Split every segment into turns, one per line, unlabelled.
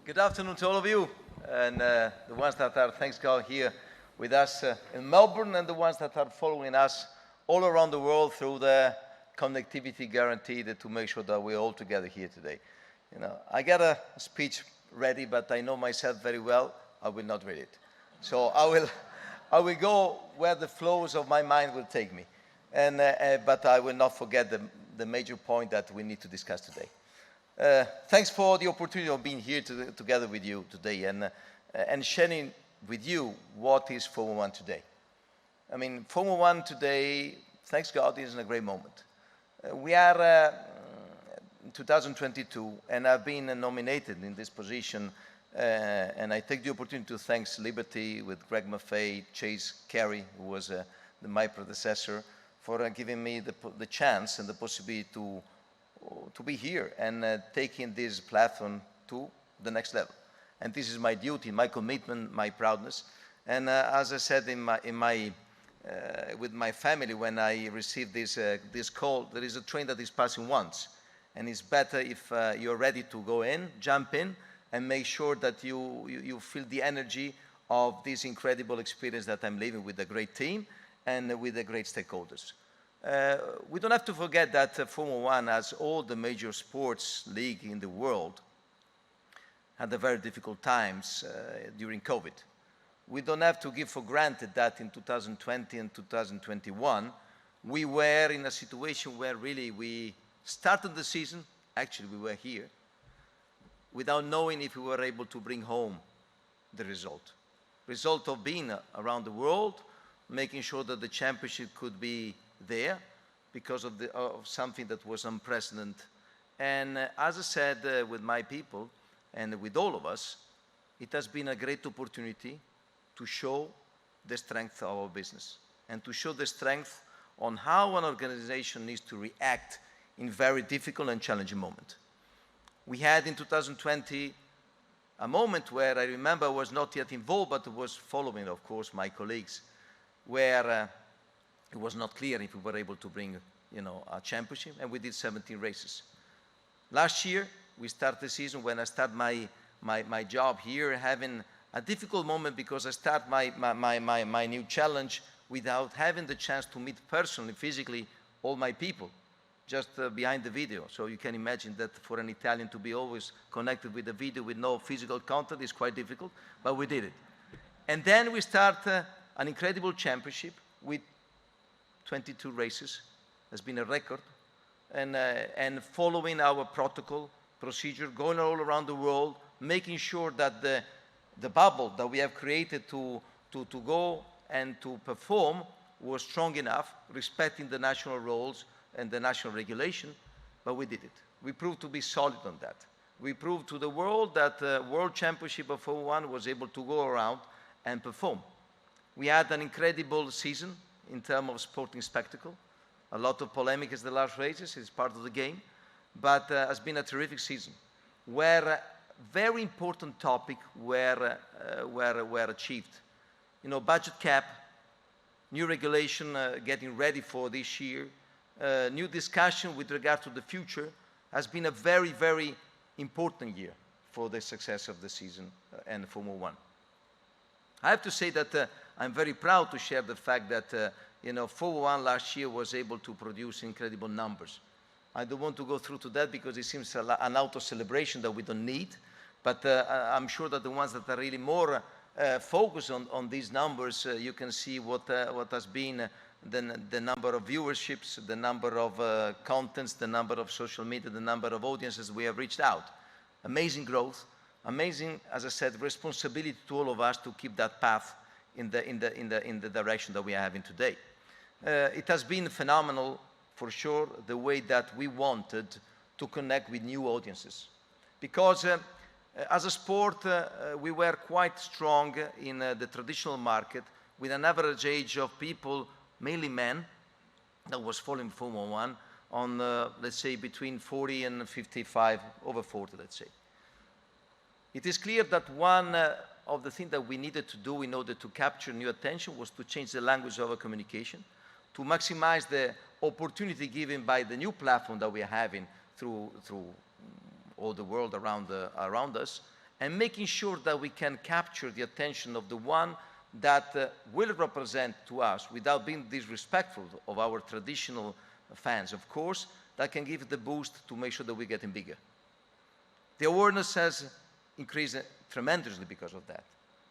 Good afternoon to all of you, and the ones that are, thanks God, here with us in Melbourne, and the ones that are following us all around the world through the connectivity guaranteed to make sure that we're all together here today. You know, I got a speech ready, but I know myself very well. I will not read it. So I will go where the flows of my mind will take me, and but I will not forget the major point that we need to discuss today. Thanks for the opportunity of being here together with you today and sharing with you what is Formula One today. I mean, Formula One today, thanks God, is in a great moment. We are in 2022, and I've been nominated in this position, and I take the opportunity to thank Liberty with Greg Maffei, Chase Carey, who was my predecessor, for giving me the chance and the possibility to be here and taking this platform to the next level. And this is my duty, my commitment, my proudness. And as I said with my family when I received this call, there is a train that is passing once, and it's better if you're ready to go in, jump in, and make sure that you feel the energy of this incredible experience that I'm living with a great team and with the great stakeholders. We don't have to forget that Formula One, as all the major sports league in the world, had a very difficult times during COVID. We don't have to give for granted that in 2020 and 2021, we were in a situation where really we started the season, actually we were here, without knowing if we were able to bring home the result. Result of being around the world, making sure that the championship could be there because of something that was unprecedented. And as I said with my people and with all of us, it has been a great opportunity to show the strength of our business and to show the strength on how an organization needs to react in very difficult and challenging moments. We had in 2020 a moment where I remember I was not yet involved, but was following, of course, my colleagues, where it was not clear if we were able to bring, a championship, and we did 17 races. Last year, we started the season when I started my job here, having a difficult moment because I start my new challenge without having the chance to meet personally, physically, all my people, just behind the video. So you can imagine that for an Italian to be always connected with the video with no physical contact is quite difficult, but we did it. And then we start an incredible championship with 22 races. Has been a record, and following our protocol procedure, going all around the world, making sure that the bubble that we have created to go and to perform was strong enough, respecting the national rules and the national regulation, but we did it. We proved to be solid on that. We proved to the world that the World Championship of Formula One was able to go around and perform. We had an incredible season in terms of sporting spectacle. A lot of polemic in the last races, it's part of the game, but has been a terrific season where very important topics were achieved. Budget cap, new regulation getting ready for this year, new discussion with regard to the future has been a very, very important year for the success of the season and Formula One. I have to say that I'm very proud to share the fact that Formula One last year was able to produce incredible numbers. I don't want to go through to that because it seems an auto-celebration that we don't need, but I'm sure that the ones that are really more focused on these numbers, you can see what has been the number of viewerships, the number of contents, the number of social media, the number of audiences we have reached out. Amazing growth, amazing, as I said, responsibility to all of us to keep that path in the direction that we are having today. It has been phenomenal, for sure, the way that we wanted to connect with new audiences. Because as a sport, we were quite strong in the traditional market with an average age of people, mainly men, that was following Formula One on, let's say, between 40 and 55, over 40, let's say. It is clear that one of the things that we needed to do in order to capture new attention was to change the language of our communication, to maximize the opportunity given by the new platform that we are having through all the world around us, and making sure that we can capture the attention of the one that will represent to us, without being disrespectful of our traditional fans, of course, that can give the boost to make sure that we're getting bigger. The awareness has increased tremendously because of that.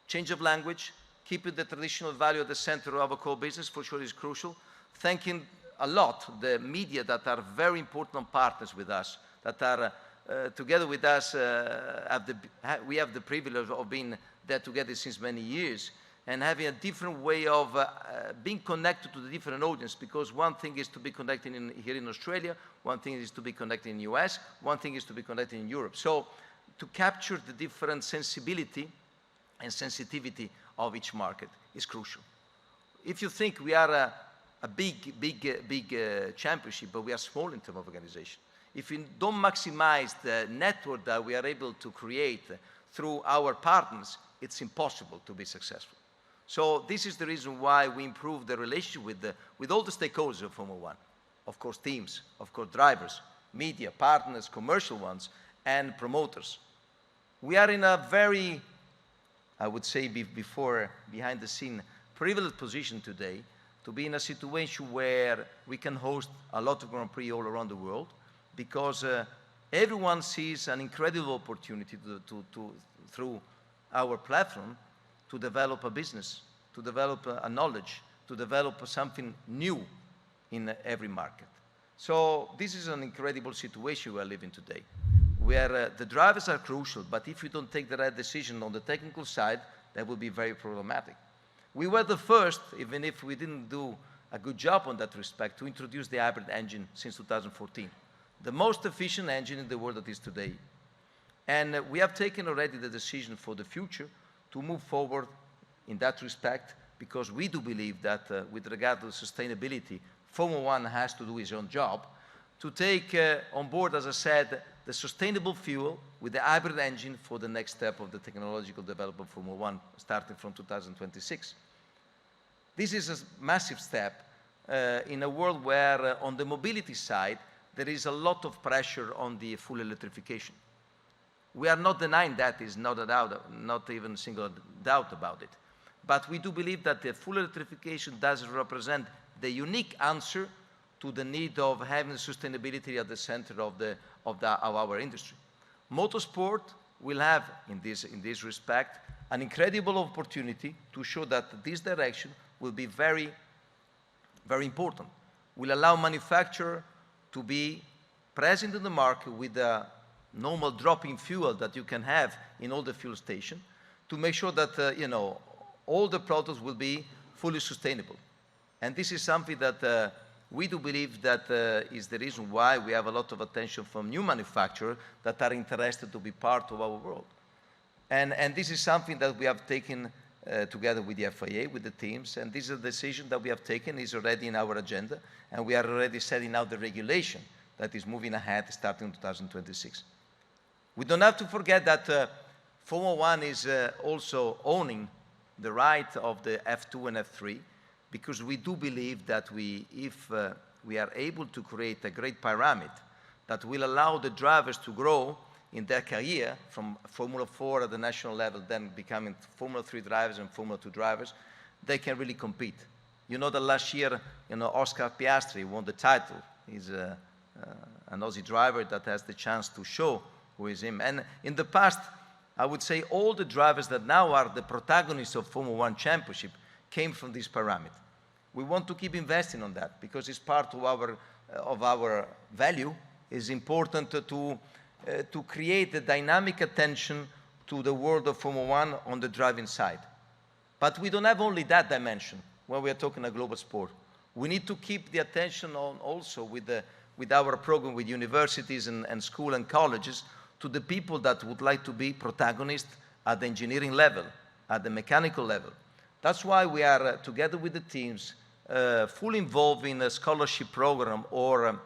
Change of language, keeping the traditional value at the center of our core business for sure is crucial. Thanking a lot the media that are very important partners with us, that are together with us, we have the privilege of being there together since many years, and having a different way of being connected to the different audience, because one thing is to be connected here in Australia, one thing is to be connected in the US, one thing is to be connected in Europe. So to capture the different sensibility and sensitivity of each market is crucial. If you think we are a big championship, but we are small in terms of organization, if we don't maximize the network that we are able to create through our partners, it's impossible to be successful. So this is the reason why we improve the relationship with all the stakeholders of Formula One. Of course, teams, of course, drivers, media, partners, commercial ones, and promoters. We are in a very, I would say behind the scene, privileged position today to be in a situation where we can host a lot of Grand Prix all around the world, because everyone sees an incredible opportunity through our platform to develop a business, to develop a knowledge, to develop something new in every market. So this is an incredible situation we are living today, where the drivers are crucial, but if you don't take the right decision on the technical side, that will be very problematic. We were the first, even if we didn't do a good job on that respect, to introduce the hybrid engine since 2014. The most efficient engine in the world that is today. And we have taken already the decision for the future to move forward in that respect, because we do believe that with regard to sustainability, Formula One has to do its own job to take on board, as I said, the sustainable fuel with the hybrid engine for the next step of the technological development of Formula One, starting from 2026. This is a massive step in a world where on the mobility side, there is a lot of pressure on the full electrification. We are not denying that, is not a doubt, not even a single doubt about it. But we do believe that the full electrification does represent the unique answer to the need of having sustainability at the center of our industry. Motorsport will have, in this respect, an incredible opportunity to show that this direction will be very, very important. Will allow manufacturer to be present in the market with a normal drop-in fuel that you can have in all the fuel stations, to make sure that all the products will be fully sustainable. And this is something that we do believe that is the reason why we have a lot of attention from new manufacturers that are interested to be part of our world. And this is something that we have taken together with the FIA, with the teams, and this is a decision that we have taken, is already in our agenda, and we are already setting out the regulation that is moving ahead starting in 2026. We don't have to forget that Formula One is also owning the right of the F2 and F3, because we do believe that if we are able to create a great pyramid that will allow the drivers to grow in their career from Formula 4 at the national level, then becoming Formula 3 drivers and Formula 2 drivers, they can really compete. You know that last year, Oscar Piastri won the title. He's an Aussie driver that has the chance to show who is him. And in the past, I would say all the drivers that now are the protagonists of Formula One Championship came from this pyramid. We want to keep investing on that because it's part of our value. It's important to create a dynamic attention to the world of Formula One on the driving side. But we don't have only that dimension when we are talking a global sport. We need to keep the attention on also with our program with universities and school and colleges to the people that would like to be protagonists at the engineering level, at the mechanical level. That's why we are, together with the teams, fully involved in a scholarship program or a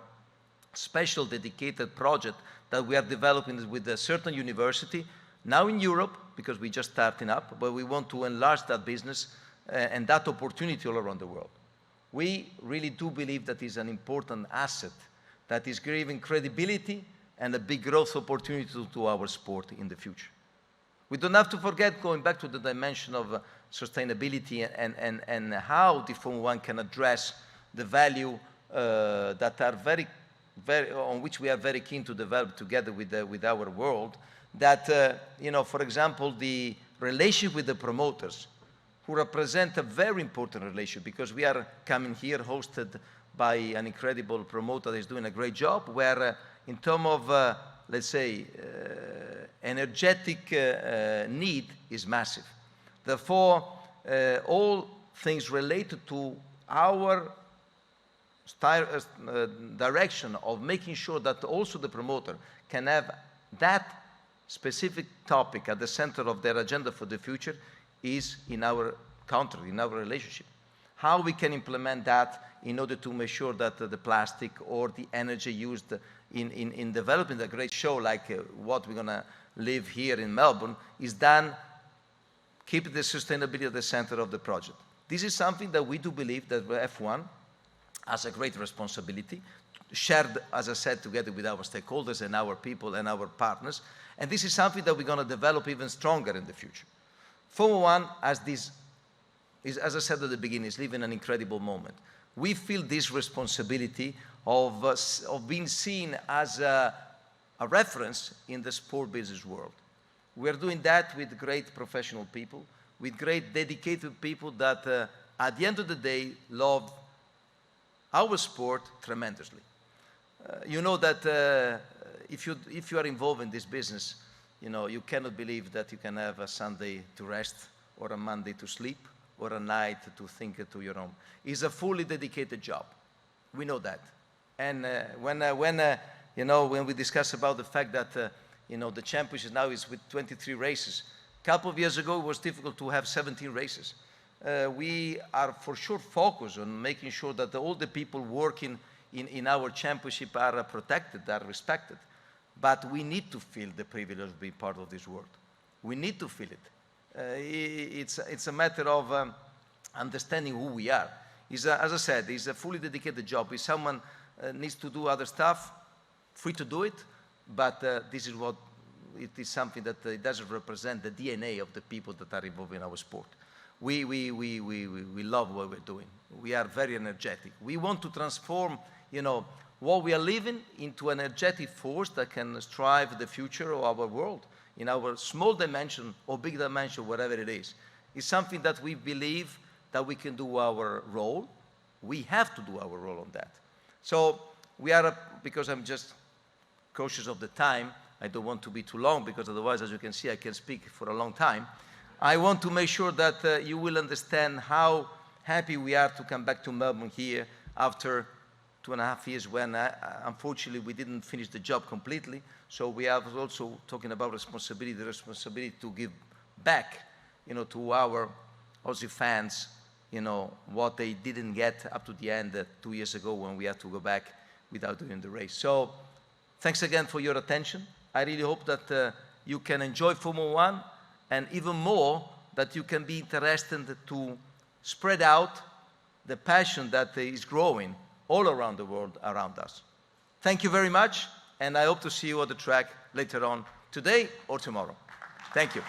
special dedicated project that we are developing with a certain university, now in Europe, because we're just starting up, but we want to enlarge that business and that opportunity all around the world. We really do believe that is an important asset that is giving credibility and a big growth opportunity to our sport in the future. We don't have to forget, going back to the dimension of sustainability and how the Formula One can address the value that are on which we are very keen to develop together with our world. That, for example, the relationship with the promoters, who represent a very important relationship, because we are coming here hosted by an incredible promoter that is doing a great job, where in terms of, let's say, energetic need is massive. Therefore, all things related to our direction of making sure that also the promoter can have that specific topic at the center of their agenda for the future is in our country, in our relationship. How we can implement that in order to make sure that the plastic or the energy used in developing a great show like what we're going to live here in Melbourne is done, keep the sustainability at the center of the project. This is something that we do believe that F1 has a great responsibility, shared, as I said, together with our stakeholders and our people and our partners. And this is something that we're going to develop even stronger in the future. Formula One, as I said at the beginning, is living an incredible moment. We feel this responsibility of being seen as a reference in the sport business world. We're doing that with great professional people, with great dedicated people that at the end of the day love our sport tremendously. You know that if you are involved in this business, you cannot believe that you can have a Sunday to rest or a Monday to sleep or a night to think to your own. It's a fully dedicated job. We know that. And when we discuss about the fact that the championship now is with 23 races, a couple of years ago it was difficult to have 17 races. We are for sure focused on making sure that all the people working in our championship are protected, are respected. But we need to feel the privilege of being part of this world. We need to feel it. It's a matter of understanding who we are. As I said, it's a fully dedicated job. If someone needs to do other stuff, free to do it, but this is something that it doesn't represent the DNA of the people that are involved in our sport. We love what we're doing. We are very energetic. We want to transform, what we are living into an energetic force that can strive the future of our world in our small dimension or big dimension, whatever it is. It's something that we believe that we can do our role. We have to do our role on that. So we are, because I'm just cautious of the time, I don't want to be too long because otherwise, as you can see, I can speak for a long time. I want to make sure that you will understand how happy we are to come back to Melbourne here after 2.5 years when, unfortunately, we didn't finish the job completely. So we are also talking about responsibility, the responsibility to give back, to our Aussie fans, what they didn't get up to the end 2 years ago when we had to go back without doing the race. So thanks again for your attention. I really hope that you can enjoy Formula One, and even more, that you can be interested to spread out the passion that is growing all around the world around us. Thank you very much, and I hope to see you on the track later on today or tomorrow. Thank you.